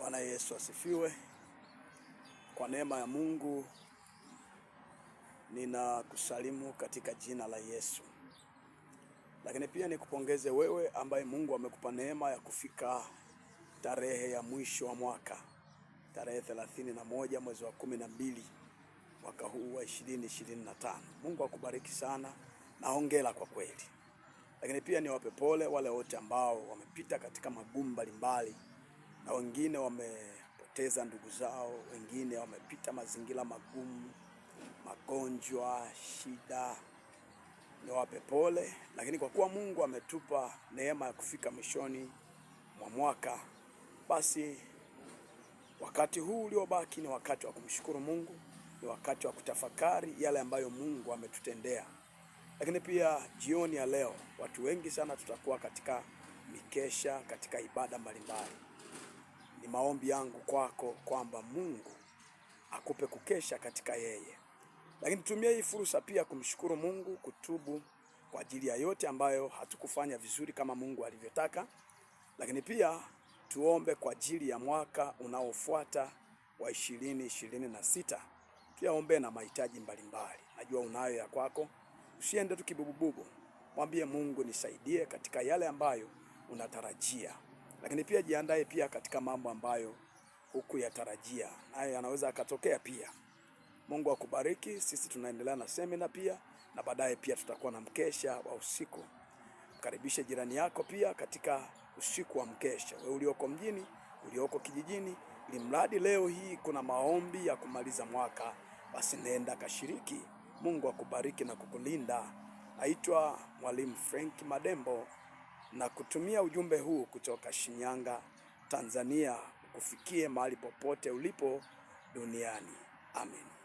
Bwana Yesu asifiwe. Kwa neema ya Mungu ninakusalimu katika jina la Yesu. Lakini pia nikupongeze wewe ambaye Mungu amekupa neema ya kufika tarehe ya mwisho wa mwaka. Tarehe 31 mwezi wa 12 mwaka huu wa 2025. Mungu akubariki sana na hongera kwa kweli. Lakini pia niwape pole wale wote ambao wamepita katika magumu mbalimbali, na wengine wamepoteza ndugu zao, wengine wamepita mazingira magumu, magonjwa, shida. Niwape pole, lakini kwa kuwa Mungu ametupa neema ya kufika mwishoni mwa mwaka, basi wakati huu uliobaki ni wakati wa kumshukuru Mungu, ni wakati wa kutafakari yale ambayo Mungu ametutendea. Lakini pia jioni ya leo watu wengi sana tutakuwa katika mikesha, katika ibada mbalimbali. Ni maombi yangu kwako kwamba Mungu akupe kukesha katika yeye. Lakini tumia hii fursa pia kumshukuru Mungu, kutubu kwa ajili ya yote ambayo hatukufanya vizuri kama Mungu alivyotaka. Lakini pia tuombe kwa ajili ya mwaka unaofuata wa 2026. Pia ombe na mahitaji mbalimbali. Najua unayo ya kwako. Usiende tu kibubububu. Mwambie Mungu, nisaidie katika yale ambayo unatarajia. Lakini pia jiandae pia katika mambo ambayo hukuyatarajia, nayo yanaweza akatokea pia. Mungu akubariki. Sisi tunaendelea na semina pia, na baadaye pia tutakuwa na mkesha wa usiku. Mkaribishe jirani yako pia katika usiku wa mkesha. Wewe ulioko mjini, ulioko kijijini, ili mradi leo hii kuna maombi ya kumaliza mwaka, basi nenda kashiriki. Mungu akubariki na kukulinda. Naitwa Mwalimu Frank Madembo na kutumia ujumbe huu kutoka Shinyanga, Tanzania, kufikie mahali popote ulipo duniani. Amen.